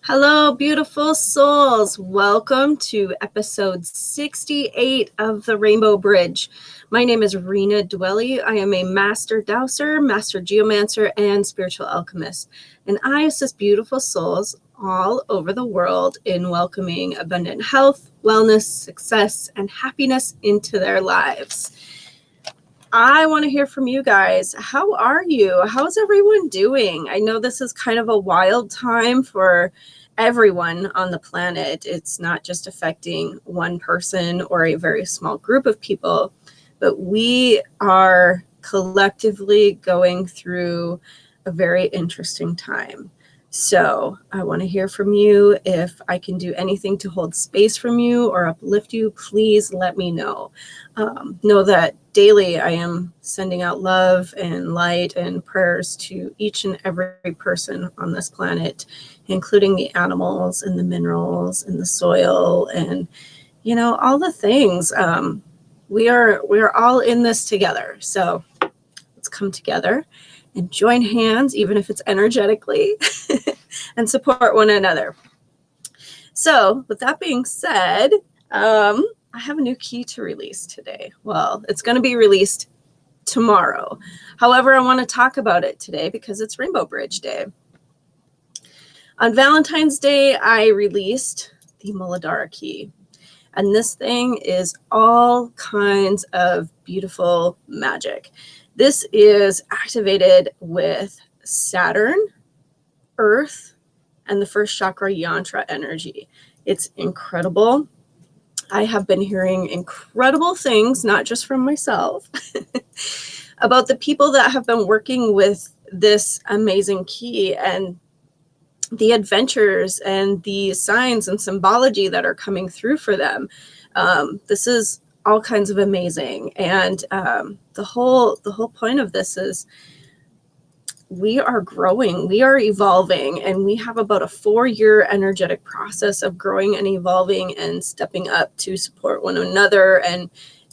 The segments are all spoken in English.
Hello, beautiful souls. Welcome to episode 68 of the Rainbow Bridge. My name is Rena Dwelly. I am a master dowser, master geomancer, and spiritual alchemist. And I assist beautiful souls all over the world in welcoming abundant health, wellness, success, and happiness into their lives. I want to hear from you guys. How are you? How's everyone doing? I know this is kind of a wild time for everyone on the planet. It's not just affecting one person or a very small group of people, but we are collectively going through a very interesting time. So I want to hear from you. If I can do anything to hold space from you or uplift you, please let me know. Know that daily I am sending out love and light and prayers to each and every person on this planet, including the animals and the minerals and the soil and, you know, all the things. We are all in this together. So let's come together and join hands, even if it's energetically, and support one another. So with that being said, I have a new key to release today. Well, it's going to be released tomorrow. However, I want to talk about it today because it's Rainbow Bridge Day. On Valentine's Day, I released the Muladhara key. And this thing is all kinds of beautiful magic. This is activated with Saturn, Earth, and the first chakra Yantra energy. It's incredible. I have been hearing incredible things, not just from myself, about the people that have been working with this amazing key and the adventures and the signs and symbology that are coming through for them. This is all kinds of amazing. And the whole point of this is we are growing, we are evolving, and we have about a 4-year energetic process of growing and evolving and stepping up to support one another and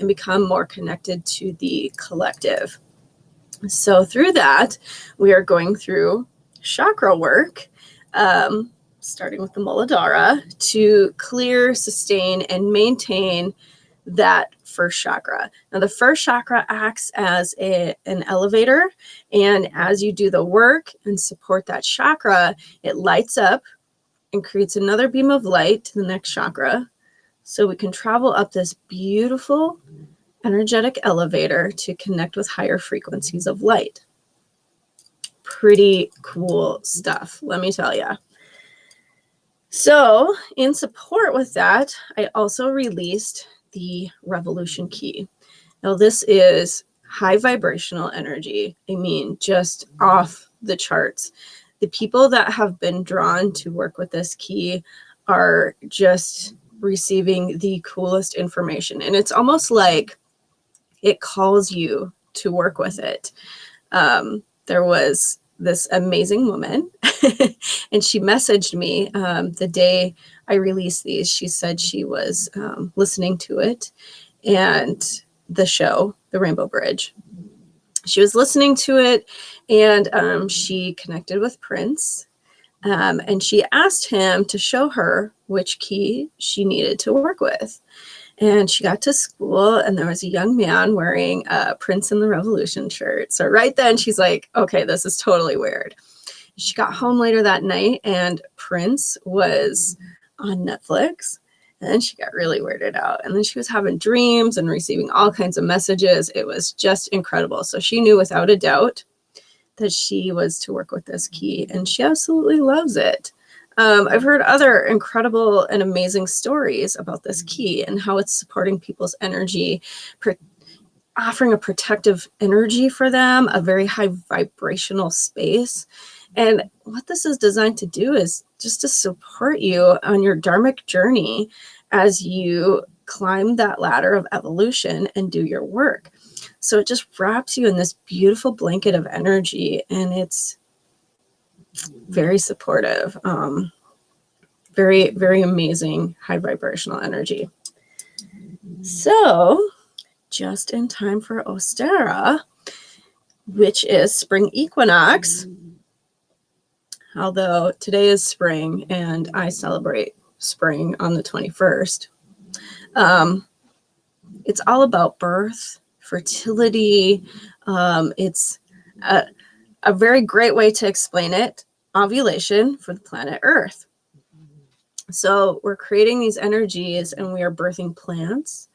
become more connected to the collective. So through that, we are going through chakra work, starting with the Muladhara, to clear, sustain, and maintain that first chakra. Now, the first chakra acts as an elevator, and as you do the work and support that chakra, it lights up and creates another beam of light to the next chakra, so we can travel up this beautiful energetic elevator to connect with higher frequencies of light. Pretty cool stuff, let me tell you. So in support with that, I also released the Revolution key. Now this is high vibrational energy. I mean, just off the charts. The people that have been drawn to work with this key are just receiving the coolest information. And it's almost like it calls you to work with it. There was this amazing woman and she messaged me the day I released these. She said she was listening to it and the show, The Rainbow Bridge. She was listening to it and she connected with Prince and she asked him to show her which key she needed to work with. And she got to school and there was a young man wearing a Prince and the Revolution shirt. So right then she's like, okay, this is totally weird. She got home later that night and Prince was on Netflix, and then she got really weirded out. And then she was having dreams and receiving all kinds of messages. It was just incredible. So she knew without a doubt that she was to work with this key, and she absolutely loves it. I've heard other incredible and amazing stories about this key and how it's supporting people's energy, offering a protective energy for them, a very high vibrational space. And what this is designed to do is just to support you on your dharmic journey as you climb that ladder of evolution and do your work. So it just wraps you in this beautiful blanket of energy, and it's very supportive. Very, very amazing high vibrational energy. So just in time for Ostara, which is spring equinox, although today is spring and I celebrate spring on the 21st. It's all about birth, fertility. It's a very great way to explain it, ovulation for the planet Earth. So we're creating these energies and we are birthing plants,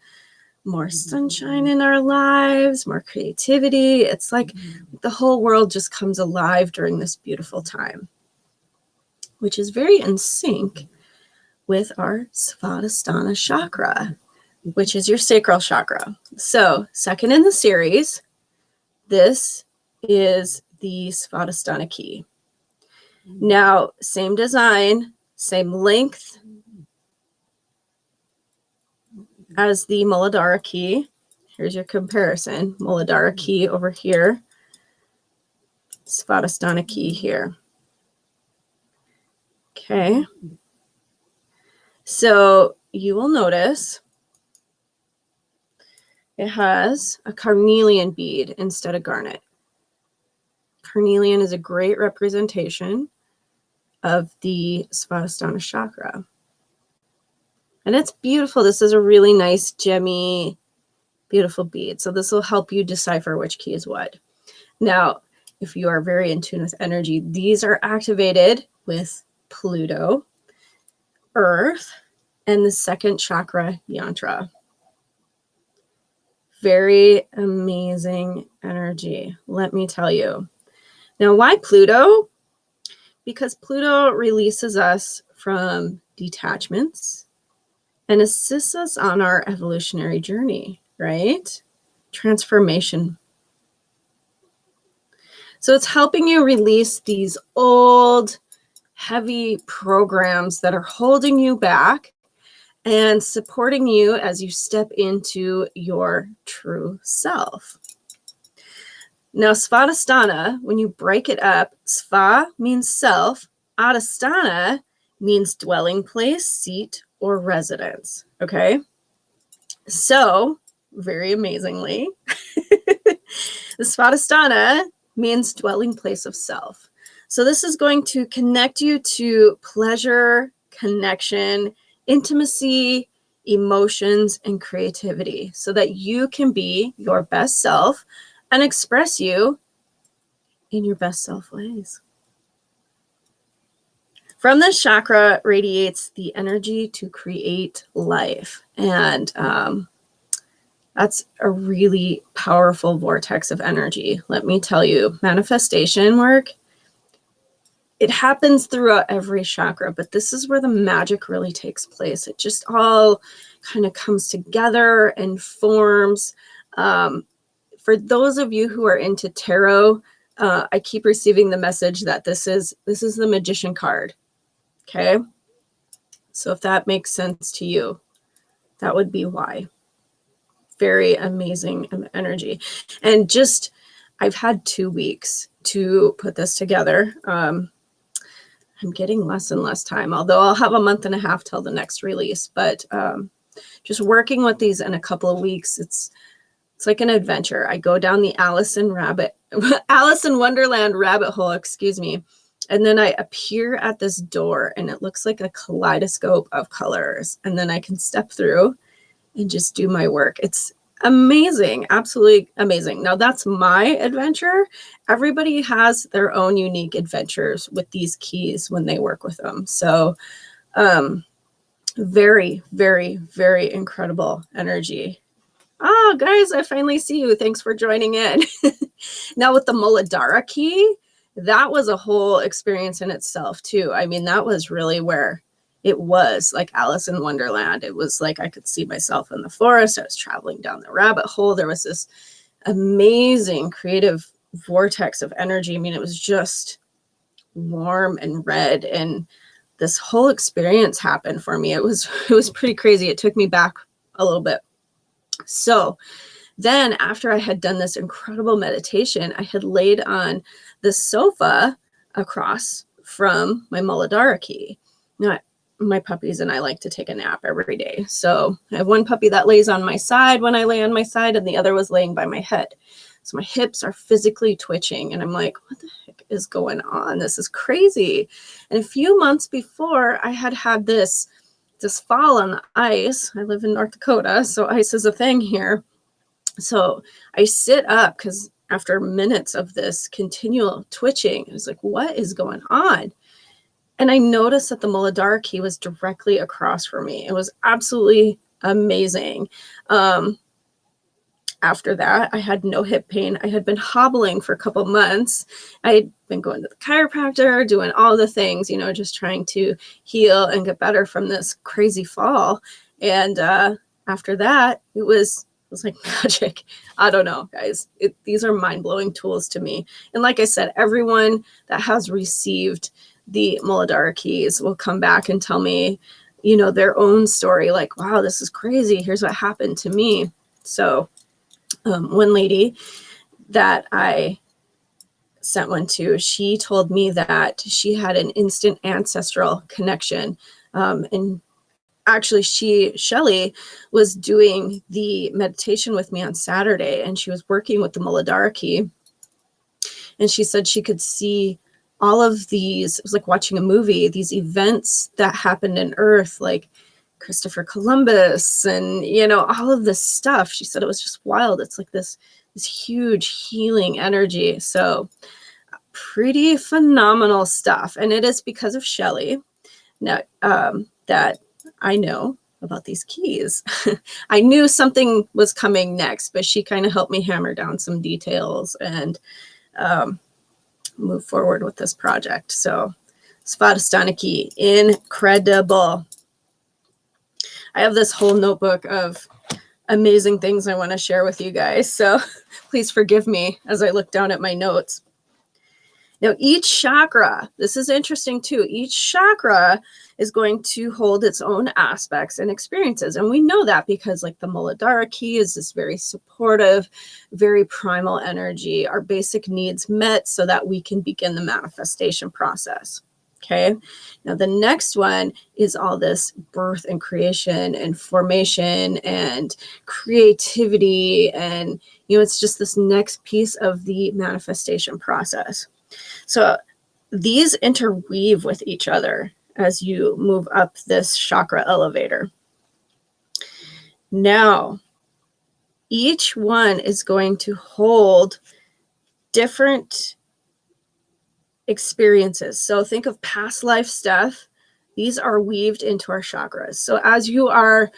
more sunshine in our lives, more creativity. It's like the whole world just comes alive during this beautiful time, which is very in sync with our Svadhisthana chakra, which is your sacral chakra. So second in the series, this is the Svadhisthana Key. Now, same design, same length as the Muladhara Key. Here's your comparison. Muladhara Key over here. Svadhisthana Key here. Okay. So you will notice it has a carnelian bead instead of garnet. Carnelian is a great representation of the Svadhisthana chakra. And it's beautiful. This is a really nice, gemmy, beautiful bead. So this will help you decipher which key is what. Now, if you are very in tune with energy, these are activated with Pluto, Earth, and the second chakra, Yantra. Very amazing energy, let me tell you. Now, why Pluto? Because Pluto releases us from detachments and assists us on our evolutionary journey, right? Transformation. So it's helping you release these old, heavy programs that are holding you back and supporting you as you step into your true self. Now, Svadhisthana, when you break it up, Sva means self, Adhisthana means dwelling place, seat, or residence, okay? So, very amazingly, the Svadhisthana means dwelling place of self. So this is going to connect you to pleasure, connection, intimacy, emotions, and creativity so that you can be your best self and express you in your best self ways. From this chakra radiates the energy to create life. And that's a really powerful vortex of energy. Let me tell you, manifestation work, it happens throughout every chakra, but this is where the magic really takes place. It just all kind of comes together and forms. For those of you who are into tarot, I keep receiving the message that this is the Magician card. Okay. So if that makes sense to you, that would be why. Very amazing energy. And just, I've had 2 weeks to put this together. I'm getting less and less time, although I'll have a month and a half till the next release. But just working with these in a couple of weeks, it's like an adventure. I go down the Alice in Wonderland rabbit hole, excuse me. And then I appear at this door and it looks like a kaleidoscope of colors. And then I can step through and just do my work. It's amazing, absolutely amazing. Now that's my adventure. Everybody has their own unique adventures with these keys when they work with them. So very, very, very incredible energy. Oh, guys, I finally see you. Thanks for joining in. Now with the Muladhara key, that was a whole experience in itself too. I mean, that was really where it was like Alice in Wonderland. It was like I could see myself in the forest. I was traveling down the rabbit hole. There was this amazing creative vortex of energy. I mean, it was just warm and red, and this whole experience happened for me. It was pretty crazy. It took me back a little bit. So then after I had done this incredible meditation, I had laid on the sofa across from my Muladhara key. Now, my puppies and I like to take a nap every day. So I have one puppy that lays on my side when I lay on my side, and the other was laying by my head. So my hips are physically twitching, and I'm like, what the heck is going on? This is crazy. And a few months before, I had this fall on the ice. I live in North Dakota, so ice is a thing here. So I sit up because after minutes of this continual twitching, I was like, what is going on? And I noticed that the Muladhara key was directly across from me. It was absolutely amazing. After that, I had no hip pain. I had been hobbling for a couple months. I had been going to the chiropractor, doing all the things, you know, just trying to heal and get better from this crazy fall. And after that, it was like magic. I don't know, guys. These are mind-blowing tools to me. And like I said, everyone that has received the Muladhara keys will come back and tell me, you know, their own story. Like, wow, this is crazy. Here's what happened to me. So one lady that I sent one to, she told me that she had an instant ancestral connection. And actually, Shelly was doing the meditation with me on Saturday, and she was working with the Muladhara key. And she said she could see all of these, it was like watching a movie, these events that happened in Earth, like Christopher Columbus and, you know, all of this stuff. She said it was just wild. It's like this huge healing energy. So pretty phenomenal stuff. And it is because of Shelly now, that I know about these keys. I knew something was coming next, but she kind of helped me hammer down some details and move forward with this project. So Svadhisthana Key, incredible. I have this whole notebook of amazing things I want to share with you guys. So please forgive me as I look down at my notes. Now, each chakra, this is interesting too. Each chakra is going to hold its own aspects and experiences. And we know that because like the Muladhara key is this very supportive, very primal energy, our basic needs met so that we can begin the manifestation process. Okay. Now the next one is all this birth and creation and formation and creativity. And, you know, it's just this next piece of the manifestation process. So these interweave with each other as you move up this chakra elevator. Now, each one is going to hold different experiences. So think of past life stuff. These are weaved into our chakras. So as you are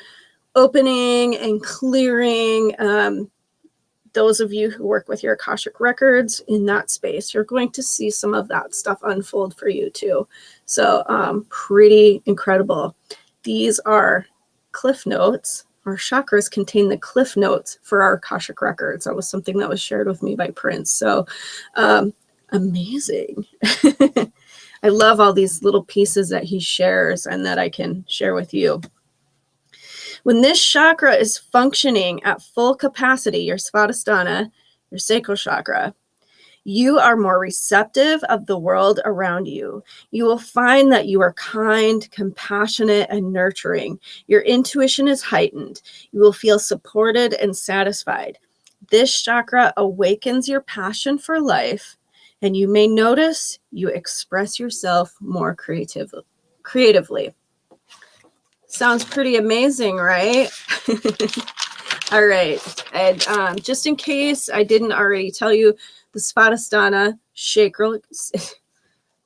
opening and clearing, those of you who work with your Akashic records in that space, you're going to see some of that stuff unfold for you too. So pretty incredible. These are cliff notes. Our chakras contain the cliff notes for our Akashic records. That was something that was shared with me by Prince. So amazing. I love all these little pieces that he shares and that I can share with you. When this chakra is functioning at full capacity, your Svadhisthana, your sacral chakra, you are more receptive of the world around you. You will find that you are kind, compassionate, and nurturing. Your intuition is heightened. You will feel supported and satisfied. This chakra awakens your passion for life, and you may notice you express yourself more creatively. Sounds pretty amazing, right? All right. And just in case I didn't already tell you, the Svadhisthana sacral,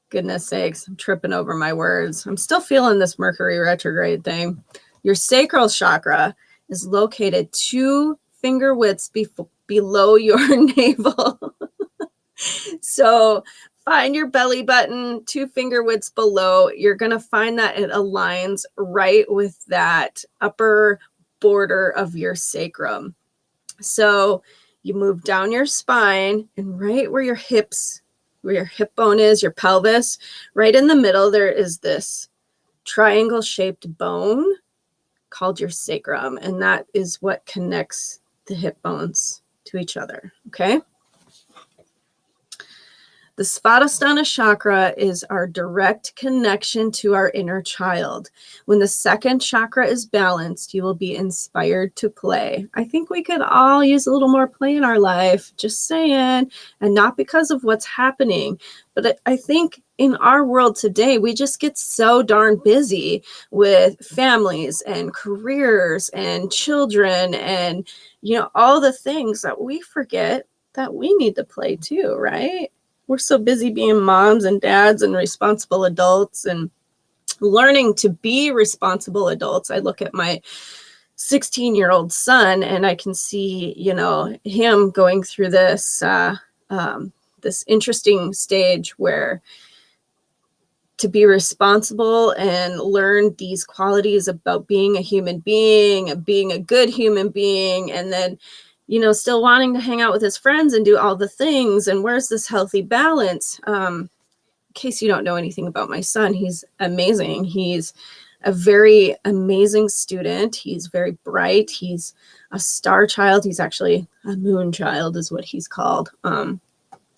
goodness sakes, I'm tripping over my words. I'm still feeling this Mercury retrograde thing. Your sacral chakra is located 2 finger widths below your navel. So find your belly button 2 finger widths below. You're going to find that it aligns right with that upper border of your sacrum. So you move down your spine, and right where your hips, where your hip bone is, your pelvis, right in the middle, there is this triangle shaped bone called your sacrum. And that is what connects the hip bones to each other. Okay. The Svadhisthana chakra is our direct connection to our inner child. When the second chakra is balanced, you will be inspired to play. I think we could all use a little more play in our life, just saying, and not because of what's happening. But I think in our world today, we just get so darn busy with families and careers and children and, all the things that we forget that we need to play too, right? We're so busy being moms and dads and responsible adults and learning to be responsible adults. I look at my 16-year-old son and I can see, him going through this, this interesting stage where to be responsible and learn these qualities about being a human being and being a good human being, and then still wanting to hang out with his friends and do all the things. And where's this healthy balance? In case you don't know anything about my son, he's amazing. He's a very amazing student. He's very bright. He's a star child. He's actually a moon child is what he's called.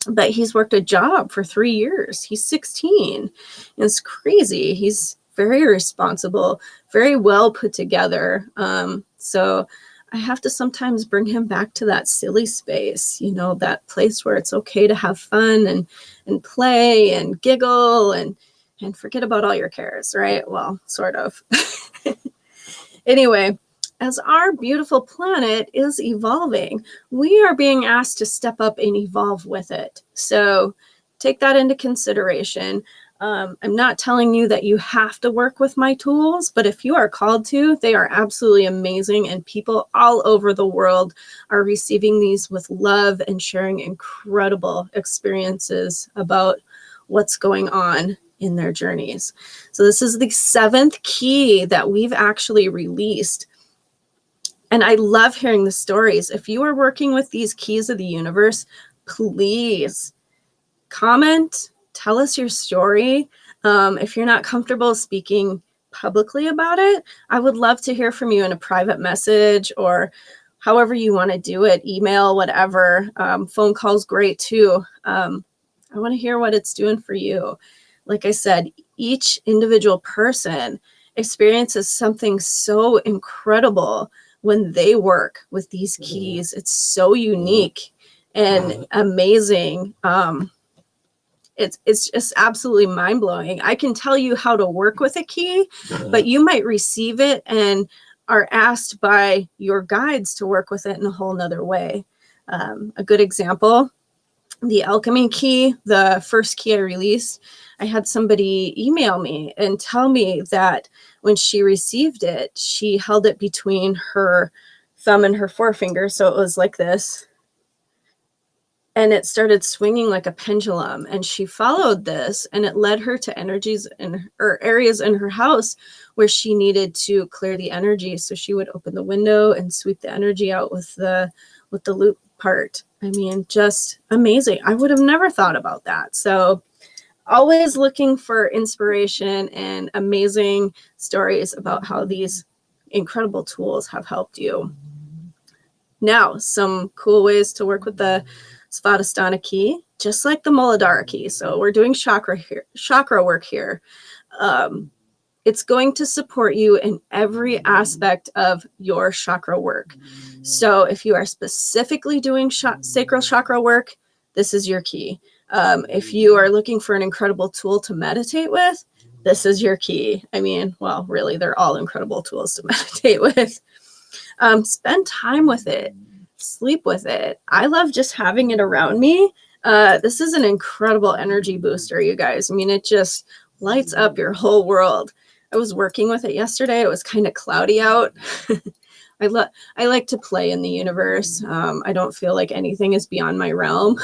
But he's worked a job for 3 years. He's 16. It's crazy. He's very responsible, very well put together. So I have to sometimes bring him back to that silly space, that place where it's okay to have fun and play and giggle and forget about all your cares, right? Well, sort of. Anyway, as our beautiful planet is evolving, we are being asked to step up and evolve with it. So take that into consideration. I'm not telling you that you have to work with my tools, but if you are called to, they are absolutely amazing. And people all over the world are receiving these with love and sharing incredible experiences about what's going on in their journeys. So this is the 7th key that we've actually released. And I love hearing the stories. If you are working with these keys of the universe, please comment. Tell us your story. If you're not comfortable speaking publicly about it, I would love to hear from you in a private message or however you want to do it, email, whatever. Phone call's great too. I want to hear what it's doing for you. Like I said, each individual person experiences something so incredible when they work with these keys. It's so unique and amazing. It's just absolutely mind-blowing. I can tell you how to work with a key, but you might receive it and are asked by your guides to work with it in a whole nother way. A good example, the alchemy key, the first key I released, I had somebody email me and tell me that when she received it, she held it between her thumb and her forefinger. So it was like this. And it started swinging like a pendulum. And she followed this and it led her to energies or areas in her house where she needed to clear the energy. So she would open the window and sweep the energy out with the loop part. I mean, just amazing. I would have never thought about that. So always looking for inspiration and amazing stories about how these incredible tools have helped you. Now, some cool ways to work with the Svadhisthana key, just like the Muladhara key. So we're doing chakra work here. It's going to support you in every aspect of your chakra work. So if you are specifically doing sacral chakra work, this is your key. If you are looking for an incredible tool to meditate with, this is your key. I mean, well, really, they're all incredible tools to meditate with. Spend time with it. Sleep with it. I love just having it around me. This is an incredible energy booster, you guys. I mean, it just lights up your whole world. I was working with it yesterday. It was kind of cloudy out. I like to play in the universe. I don't feel like anything is beyond my realm.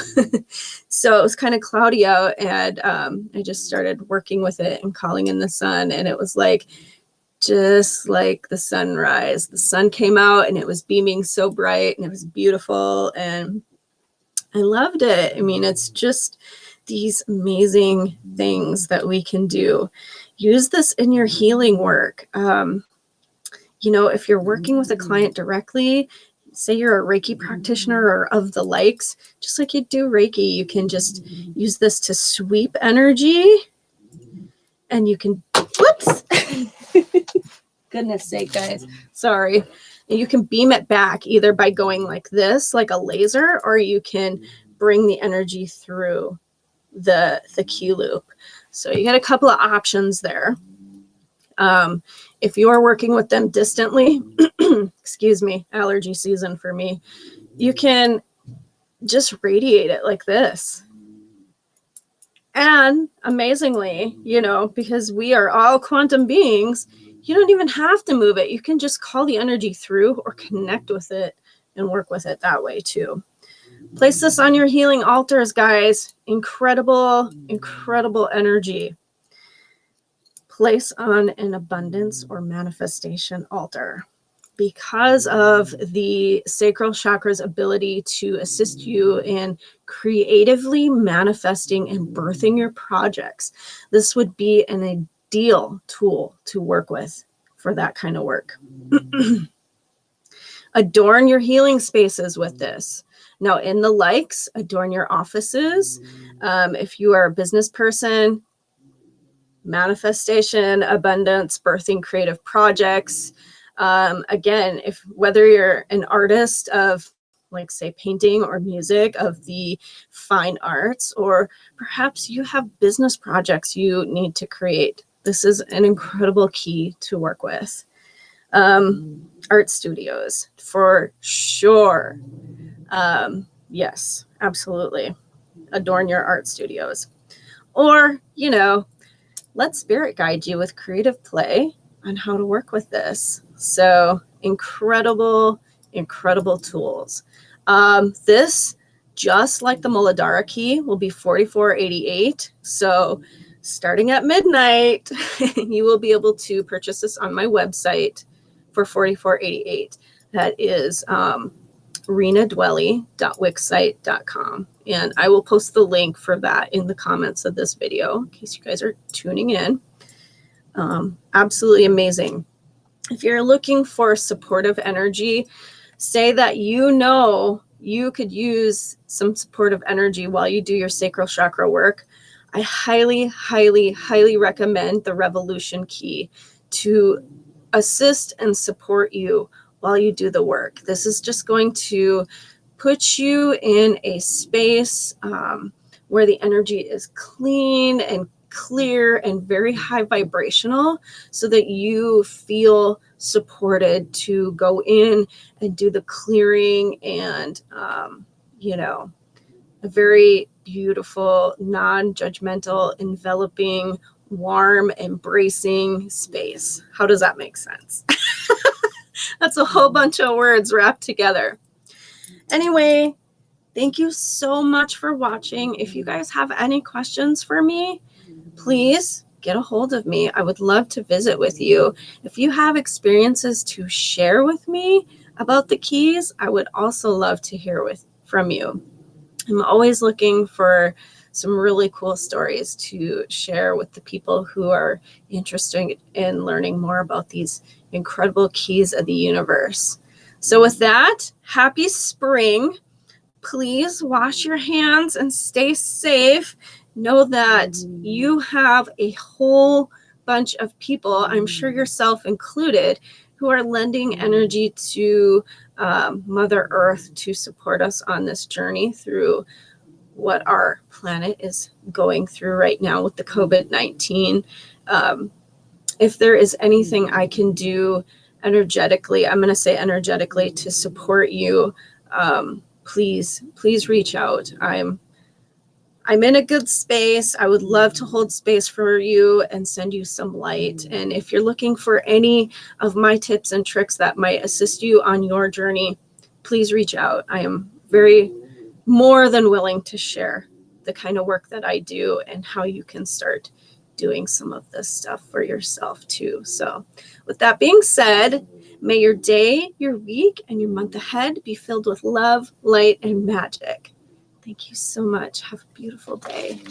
So it was kind of cloudy out, and I just started working with it and calling in the sun, and it was like just like the sunrise. The sun came out and it was beaming so bright and it was beautiful and I loved it. I mean, it's just these amazing things that we can do. Use this in your healing work. If you're working with a client directly, say you're a Reiki practitioner or of the likes, just like you do Reiki, you can just use this to sweep energy, and you can, whoops, goodness sake, guys, sorry. And you can beam it back either by going like this, like a laser, or you can bring the energy through the key loop. So you get a couple of options there. If you're working with them distantly, excuse me, allergy season for me, you can just radiate it like this. And amazingly, you know, because we are all quantum beings, you don't even have to move it. You can just call the energy through or connect with it and work with it that way too. Place this on your healing altars, guys. Incredible, incredible energy. Place on an abundance or manifestation altar. Because of the sacral chakra's ability to assist you in creatively manifesting and birthing your projects, this would be an ideal tool to work with for that kind of work. Adorn your healing spaces with this. Now, in the likes, adorn your offices. If you are a business person, manifestation, abundance, birthing creative projects. Again, if whether you're an artist of, like, say, painting or music, of the fine arts, or perhaps you have business projects you need to create, this is an incredible key to work with. Art studios, for sure. Yes, absolutely. Adorn your art studios. Or, you know, let spirit guide you with creative play on how to work with this. So incredible, incredible tools. This, just like the Muladhara key, will be $44.88. So starting at midnight, you will be able to purchase this on my website for $44.88. That is rinadwelly.wixsite.com. And I will post the link for that in the comments of this video in case you guys are tuning in. Absolutely amazing. If you're looking for supportive energy, say that you know you could use some supportive energy while you do your sacral chakra work, I highly, highly, highly recommend the Revolution Key to assist and support you while you do the work. This is just going to put you in a space where the energy is clean and clear and very high vibrational, so that you feel supported to go in and do the clearing and, you know, a very beautiful, non-judgmental, enveloping, warm, embracing space. How does that make sense? That's a whole bunch of words wrapped together. Anyway, thank you so much for watching. If you guys have any questions for me, please get a hold of me. I would love to visit with you. If you have experiences to share with me about the keys, I would also love to hear from you. I'm always looking for some really cool stories to share with the people who are interested in learning more about these incredible keys of the universe. So with that, happy spring. Please wash your hands and stay safe. Know that you have a whole bunch of people, I'm sure yourself included, who are lending energy to Mother Earth to support us on this journey through what our planet is going through right now with the COVID-19. If there is anything I can do energetically, I'm going to say energetically, to support you, please reach out. I'm in a good space. I would love to hold space for you and send you some light. And if you're looking for any of my tips and tricks that might assist you on your journey, please reach out. I am very more than willing to share the kind of work that I do and how you can start doing some of this stuff for yourself too. So with that being said, may your day, your week, and your month ahead be filled with love, light, and magic. Thank you so much. Have a beautiful day.